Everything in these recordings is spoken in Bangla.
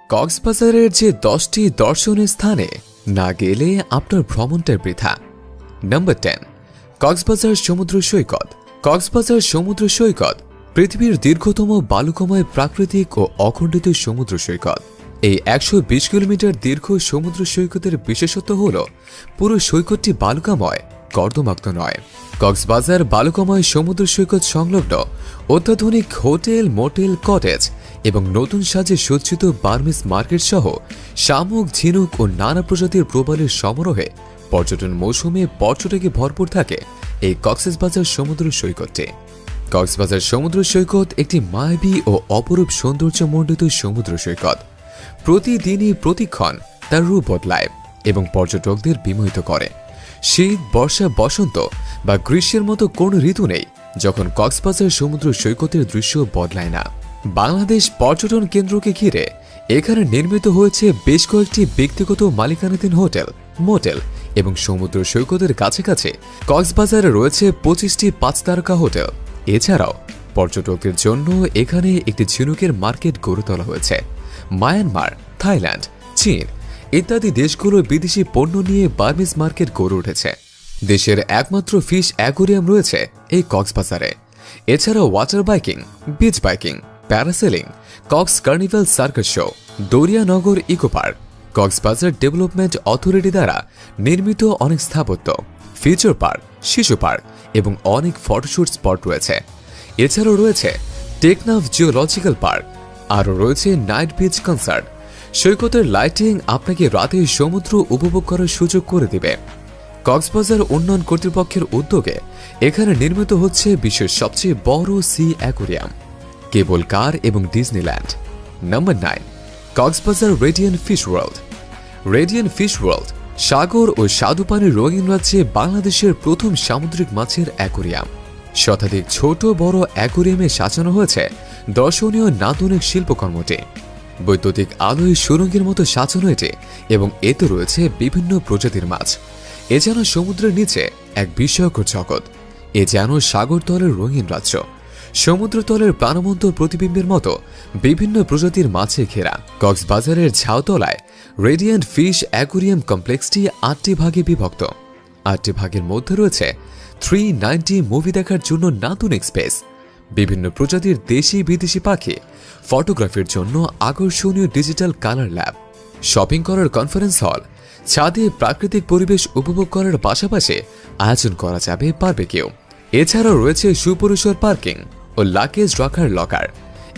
কক্সবাজারের যে 10টি দর্শনীয় স্থানে না গেলে আপনার ভ্রমণটা বৃথা। নাম্বার 10, কক্সবাজার সমুদ্র সৈকত। কক্সবাজার সমুদ্র সৈকত পৃথিবীর দীর্ঘতম বালুকাময় প্রাকৃতিক ও অখণ্ডিত সমুদ্র সৈকত। এই 120 কিলোমিটার দীর্ঘ সমুদ্র সৈকতের বিশেষত্ব হল পুরো সৈকতটি বালুকাময়, কর্দমাক্ত নয়। কক্সবাজার বালুকাময় সমুদ্র সৈকত সংলগ্ন অত্যাধুনিক হোটেল, মোটেল, কটেজ এবং নতুন সাজে সজ্জিত বার্মিজ মার্কেট সহ শামুক, ঝিনুক ও নানা প্রজাতির প্রবালের সমারোহে পর্যটন মৌসুমে পর্যটকে ভরপুর থাকে এই কক্সবাজার সমুদ্র সৈকতটি। কক্সবাজার সমুদ্র সৈকত একটি মায়াবী ও অপরূপ সৌন্দর্যমণ্ডিত সমুদ্র সৈকত। প্রতিদিনই প্রতিক্ষণ তার রূপ বদলায় এবং পর্যটকদের বিমোহিত করে। শীত, বর্ষা, বসন্ত বা গ্রীষ্মের মতো কোন ঋতু নেই যখন কক্সবাজার সমুদ্র সৈকতের দৃশ্য বদলায় না। বাংলাদেশ পর্যটন কেন্দ্রকে ঘিরে এখানে নির্মিত হয়েছে বেশ কয়েকটি ব্যক্তিগত মালিকানাধীন হোটেল, মোটেল এবং সমুদ্র সৈকতের কাছাকাছি কক্সবাজারে রয়েছে 25টি 5 তারকা হোটেল। এছাড়াও পর্যটকদের জন্য এখানে একটি ঝিনুকের মার্কেট গড়ে তোলা হয়েছে। মায়ানমার, থাইল্যান্ড, চীন ইত্যাদি দেশগুলোর বিদেশি পণ্য নিয়ে বার্মিজ মার্কেট গড়ে উঠেছে। দেশের একমাত্র ফিশ অ্যাকোয়ারিয়াম রয়েছে এই কক্সবাজারে। এছাড়াও water biking, beach biking, parasailing, Cox carnival circus show, Dariyanagar eco park, Cox's Bazar development authority দ্বারা নির্মিত অনেক স্থাপত্য, ফিউচার পার্ক, শিশু পার্ক এবং অনেক ফটোশুট স্পট রয়েছে। এছাড়াও রয়েছে টেকনাফ জিওলজিক্যাল পার্ক। আরও রয়েছে নাইট বিচ কনসার্ট। সৈকতের লাইটিং আপনাকে রাতে সমুদ্র উপভোগ করার সুযোগ করে দিবে। কক্সবাজার উন্নয়ন কর্তৃপক্ষের উদ্যোগে এখানে নির্মিত হচ্ছে বিশ্বের সবচেয়ে বড় সি অ্যাকোয়ারিয়াম, কেবল কার এবং Disneyland. Number 9, Cox's Bazar radiant fish world. Radiant fish world সাগর ও স্বাদুপানির রঙিন রাজ্যে বাংলাদেশের প্রথম সামুদ্রিক মাছের অ্যাকোয়ারিয়াম। শতাধিক ছোট বড় অ্যাকোয়ারিয়ামে সাজানো হয়েছে দর্শনীয় নান্দনিক শিল্পকর্মটি। বৈদ্যুতিক আলোয় সুরঙ্গের মতো সাজানো এটি এবং এতে রয়েছে বিভিন্ন প্রজাতির মাছ। এ যেন সমুদ্রের নিচে এক বিস্ময়কর জগৎ। এ যেন সাগরতলের রঙিন রাজ্য। সমুদ্রতলের প্রাণবন্ত প্রতিবিম্বের মতো বিভিন্ন প্রজাতির মাছে ঘেরা কক্সবাজারের ঝাউতলায় রেডিয়েন্ট ফিশ অ্যাকোয়ারিয়াম কমপ্লেক্সটি 8টি ভাগে বিভক্ত। 8টি ভাগের মধ্যে রয়েছে 390 মুভি দেখার জন্য নান্দনিক স্পেস, বিভিন্ন প্রজাতির দেশি বিদেশি পাখি, ফটোগ্রাফির জন্য আকর্ষণীয় ডিজিটাল কালার ল্যাব, শপিং করার কনফারেন্স হল, ছাদে প্রাকৃতিক পরিবেশ উপভোগ করার পাশাপাশি আয়োজন করা যাবে বারবিকিউ। এছাড়াও রয়েছে সুপরিসর পার্কিং ও লাগেজ রাখার লকার।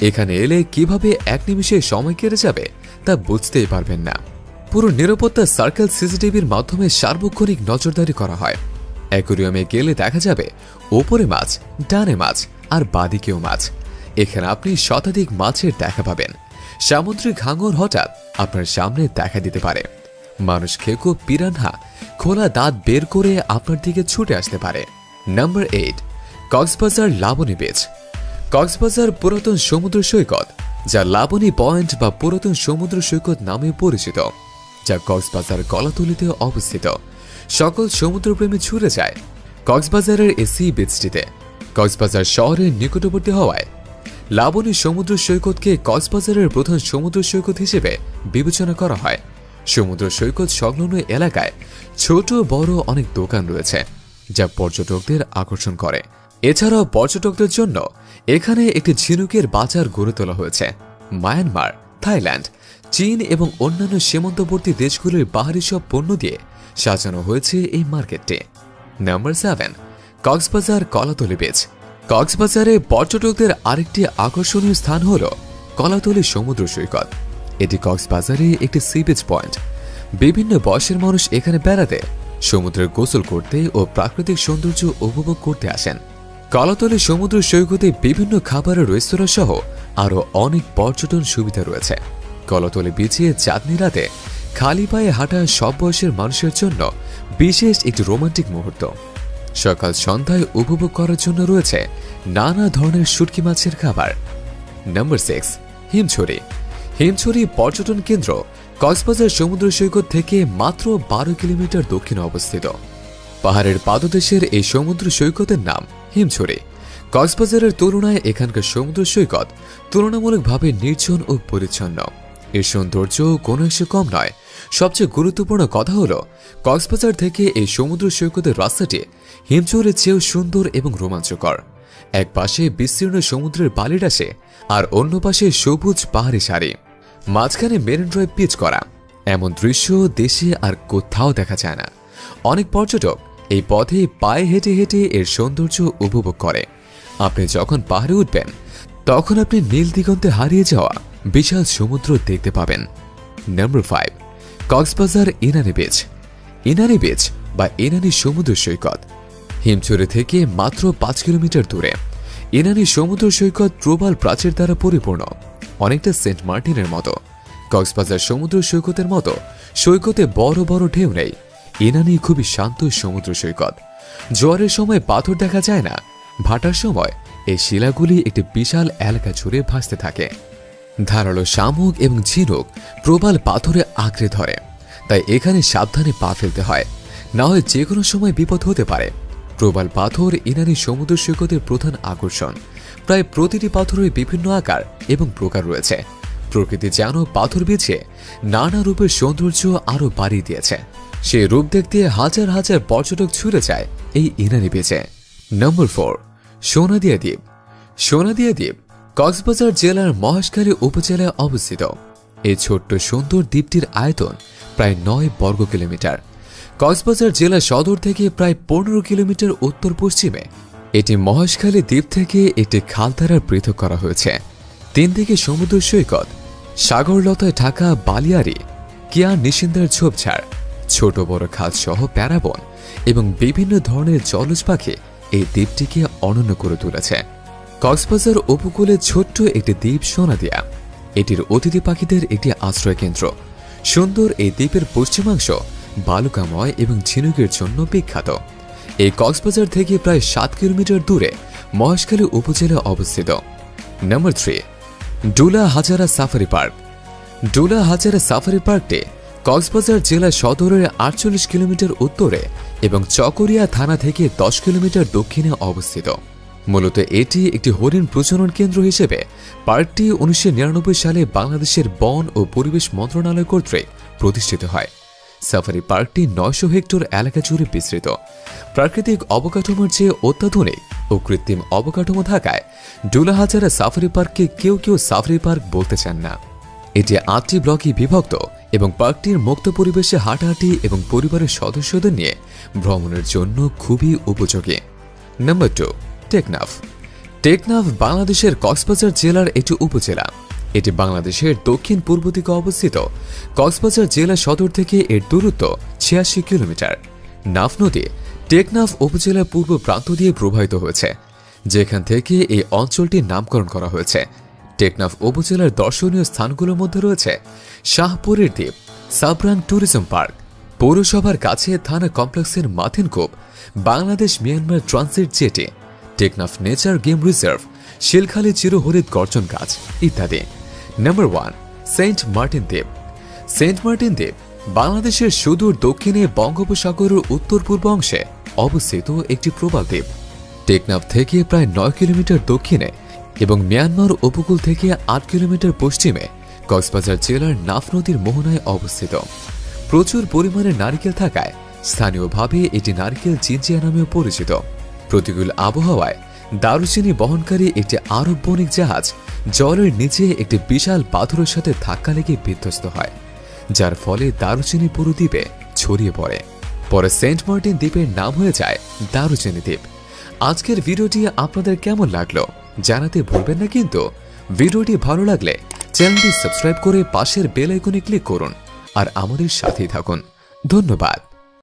এখানে এলে কিভাবে এক নিমিষে সময় কেটে যাবে তা বুঝতেই পারবেন না। পুরো নিরাপত্তা সার্কেল সিসিটিভির মাধ্যমে সার্বক্ষণিক নজরদারি করা হয়। অ্যাকোয়ারিয়ামে গেলে দেখা যাবে ওপরে মাছ, ডানে মাছ আর বাদিকেও মাছ। এখানে আপনি শতাধিক মাছের দেখা পাবেন। সামুদ্রিক হাঙর হঠাৎ আপনার সামনে দেখা দিতে পারে। মানুষ খেকো পিরানহা খোলা দাঁত বের করে আপনার দিকে ছুটে আসতে পারে। Number 8, Cox's Bazar Laboni beach. কক্সবাজার পুরাতন সমুদ্র সৈকত, যা লাবণী পয়েন্ট বা পুরাতন সমুদ্র সৈকত নামে পরিচিত, যা কক্সবাজার কলাতলিতে অবস্থিত। সকল সমুদ্রপ্রেমী ছুটে যায় কক্সবাজারের এই সি বিচটিতে। কক্সবাজার শহরের নিকটবর্তী হওয়ায় লাবণী সমুদ্র সৈকতকে কক্সবাজারের প্রধান সমুদ্র সৈকত হিসেবে বিবেচনা করা হয়। সমুদ্র সৈকত সংলগ্ন এলাকায় ছোট বড় অনেক দোকান রয়েছে, যা পর্যটকদের আকর্ষণ করে। এছাড়াও পর্যটকদের জন্য এখানে একটি ঝিনুকের বাজার গড়ে তোলা হয়েছে। মায়ানমার, থাইল্যান্ড, চীন এবং অন্যান্য সীমান্তবর্তী দেশগুলির বাহারি সব পণ্য দিয়ে সাজানো হয়েছে এই মার্কেটটি। Number 7, Cox's Bazar Kolatoli beach. কক্সবাজারে পর্যটকদের আরেকটি আকর্ষণীয় স্থান হল কলাতলি সমুদ্র সৈকত। এটি কক্সবাজারে একটি সি বিচ পয়েন্ট। বিভিন্ন বয়সের মানুষ এখানে বেড়াতে, সমুদ্রে গোসল করতে ও প্রাকৃতিক সৌন্দর্য উপভোগ করতে আসেন। কলাতলি সমুদ্র সৈকতে বিভিন্ন খাবারের রেস্তোরাঁ সহ আরও অনেক পর্যটন সুবিধা রয়েছে। কলাতলি বিচে চাঁদনি রাতে খালি পায়ে হাঁটা সব বয়সের মানুষের জন্য বিশেষ একটি রোমান্টিক মুহূর্ত। সকাল সন্ধ্যায় উপভোগ করার জন্য রয়েছে নানা ধরনের শুটকি মাছের খাবার। নাম্বার 6, হিমছড়ি। হিমছড়ি পর্যটন কেন্দ্র কক্সবাজার সমুদ্র সৈকত থেকে মাত্র 12 কিলোমিটার দক্ষিণে অবস্থিত। পাহাড়ের পাদদেশের এই সমুদ্র সৈকতের নাম হিমছড়ি। কক্সবাজারের তুলনায় এখানকার সমুদ্র সৈকত তুলনামূলকভাবে নির্জন ও পরিচ্ছন্ন। এর সৌন্দর্য কোনো অংশে কম নয়। সবচেয়ে গুরুত্বপূর্ণ কথা হলো কক্সবাজার থেকে এই সমুদ্র সৈকতের রাস্তাটি হিমচরের চেয়েও সুন্দর এবং রোমাঞ্চকর। এক পাশে বিস্তীর্ণ সমুদ্রের বালির আসে, আর অন্য পাশে সবুজ পাহাড়ি সারি, মাঝখানে মেরিন ড্রাইভ পিচ করা। এমন দৃশ্য দেশে আর কোথাও দেখা যায় না। অনেক পর্যটক এই পথে পায়ে হেঁটে হেঁটে এর সৌন্দর্য উপভোগ করে। আপনি যখন পাহাড়ে উঠবেন তখন আপনি নীল দিগন্তে হারিয়ে যাওয়া বিশাল সমুদ্র দেখতে পাবেন। Number 5, Cox's Bazar Inani beach. Inani beach বা ইনানি সমুদ্র সৈকত হিমচরে থেকে মাত্র 5 কিলোমিটার দূরে। ইনানি সমুদ্র সৈকত প্রবাল প্রাচীর দ্বারা পরিপূর্ণ, অনেকটা সেন্ট মার্টিনের মতো। কক্সবাজার সমুদ্র সৈকতের মতো সৈকতে বড় বড় ঢেউ নেই। ইনানি খুবই শান্ত সমুদ্র সৈকত। জোয়ারের সময় পাথর দেখা যায় না, ভাটার সময় এই শিলাগুলি একটি বিশাল এলাকা জুড়ে ভাসতে থাকে। ধারালো শামুক এবং ঝিনুক প্রবাল পাথরে আঁকড়ে ধরে, তাই এখানে সাবধানে পা ফেলতে হয়, না হয় যে কোনো সময় বিপদ হতে পারে। প্রবাল পাথর ইনানি সমুদ্র সৈকতের প্রধান আকর্ষণ। প্রায় প্রতিটি পাথরের বিভিন্ন আকার এবং প্রকার রয়েছে। প্রকৃতি যেন পাথর বিছিয়ে নানা রূপের সৌন্দর্য আরও বাড়িয়ে দিয়েছে। সেই রূপ দেখতে হাজার হাজার পর্যটক ছুটে যায় এই ইনানি বিচে। নম্বর 4, সোনাদিয়া দ্বীপ। সোনাদিয়া দ্বীপ কক্সবাজার জেলার মহেশখালী উপজেলায় অবস্থিত। এই ছোট্ট সুন্দর দ্বীপটির আয়তন প্রায় 9 বর্গ কিলোমিটার। কক্সবাজার জেলা সদর থেকে প্রায় 15 কিলোমিটার উত্তর পশ্চিমে এটি মহেশখালী দ্বীপ থেকে একটি খাল দ্বারা পৃথক করা হয়েছে। 3 দিকে সমুদ্র সৈকত, সাগরলতায় ঢাকা বালিয়ারি, কিয়া নিশিন্দার ঝোপঝাড়, ছোট বড় খাল সহ প্যারাবন এবং বিভিন্ন ধরনের জলজ পাখি এই দ্বীপটিকে অনন্য করে তুলেছে। কক্সবাজার উপকূলে ছোট্ট একটি দ্বীপ সোনাদিয়া, এটির অতিথি পাখিদের একটি আশ্রয় কেন্দ্র। সুন্দর এই দ্বীপের পশ্চিমাংশ বালুকাময় এবং ঝিনুকের জন্য বিখ্যাত। এই কক্সবাজার থেকে প্রায় 7 কিলোমিটার দূরে মহেশখালী উপজেলা অবস্থিত। নম্বর 3, ডুলা হাজারা সাফারি পার্ক। ডুলা হাজারা সাফারি পার্কটি কক্সবাজার জেলা সদরের 48 কিলোমিটার উত্তরে এবং চকরিয়া থানা থেকে 10 কিলোমিটার দক্ষিণে অবস্থিত। মূলত এটি একটি হরিণ প্রজনন কেন্দ্র হিসেবে পার্কটি 1999 সালে বাংলাদেশের বন ও পরিবেশ মন্ত্রণালয় কর্তৃক প্রতিষ্ঠিত হয়। সাফারি পার্কটি 900 হেক্টর এলাকা জুড়ে বিস্তৃত। প্রাকৃতিক অবকাঠামোর চেয়ে অত্যাধুনিক ও কৃত্রিম অবকাঠামো থাকায় ডুলা হাজারা সাফারি পার্ককে কেউ কেউ সাফারি পার্ক বলতে চান না। এটি 8টি ব্লকে বিভক্ত এবং পার্কটির মুক্ত পরিবেশে হাঁটাহাঁটি এবং পরিবারের সদস্যদের নিয়ে ভ্রমণের জন্য খুবই উপযোগী। নম্বর 2, টেকনাফ। টেকনাফ বাংলাদেশের কক্সবাজার জেলার একটি উপজেলা। এটি বাংলাদেশের দক্ষিণ পূর্ব দিকে অবস্থিত। কক্সবাজার জেলা সদর থেকে এর দূরত্ব 86 কিলোমিটার। নাফ নদী টেকনাফ উপজেলার পূর্ব প্রান্ত দিয়ে প্রবাহিত হয়েছে, যেখান থেকে এই অঞ্চলটির নামকরণ করা হয়েছে। টেকনাফ উপজেলার দর্শনীয় স্থানগুলোর মধ্যে রয়েছে শাহপুরের দ্বীপ, সাবরাং ট্যুরিজম পার্ক, পৌরসভার কাছে থানা কমপ্লেক্সের Mathinkup, Bangladesh Myanmar transit jetty, Teknaf nature game reserve, Shilkhali চিরহরিৎ গর্জন গাছ ইত্যাদি। নম্বর 1, সেন্ট মার্টিন দ্বীপ। সেন্ট মার্টিন দ্বীপ বাংলাদেশের সুদূর দক্ষিণে বঙ্গোপসাগরের উত্তর পূর্ব অংশে অবস্থিত একটি প্রবাল দ্বীপ। টেকনাফ থেকে প্রায় 9 কিলোমিটার দক্ষিণে এবং মিয়ানমার উপকূল থেকে 8 কিলোমিটার পশ্চিমে কক্সবাজার জেলার নাফ নদীর মোহনায় অবস্থিত। প্রচুর পরিমাণে নারিকেল থাকায় স্থানীয়ভাবে এটি নারিকেল চিনচিয়া নামেও পরিচিত। প্রতিকূল আবহাওয়ায় দারুচিনি বহনকারী একটি আরব বণিক জাহাজ জলের নিচে একটি বিশাল পাথরের সাথে ধাক্কা লেগে বিধ্বস্ত হয়, যার ফলে দারুচিনি পুরো দ্বীপে ছড়িয়ে পড়ে। পরে সেন্ট মার্টিন দ্বীপের নাম হয়ে যায় দারুচিনি দ্বীপ। আজকের ভিডিওটি আপনাদের কেমন লাগলো জানাতে ভুলবেন না, কিন্তু ভিডিওটি ভালো লাগলে চ্যানেলটি সাবস্ক্রাইব করে পাশের বেল আইকনে ক্লিক করুন আর আমাদের সাথেই থাকুন। ধন্যবাদ।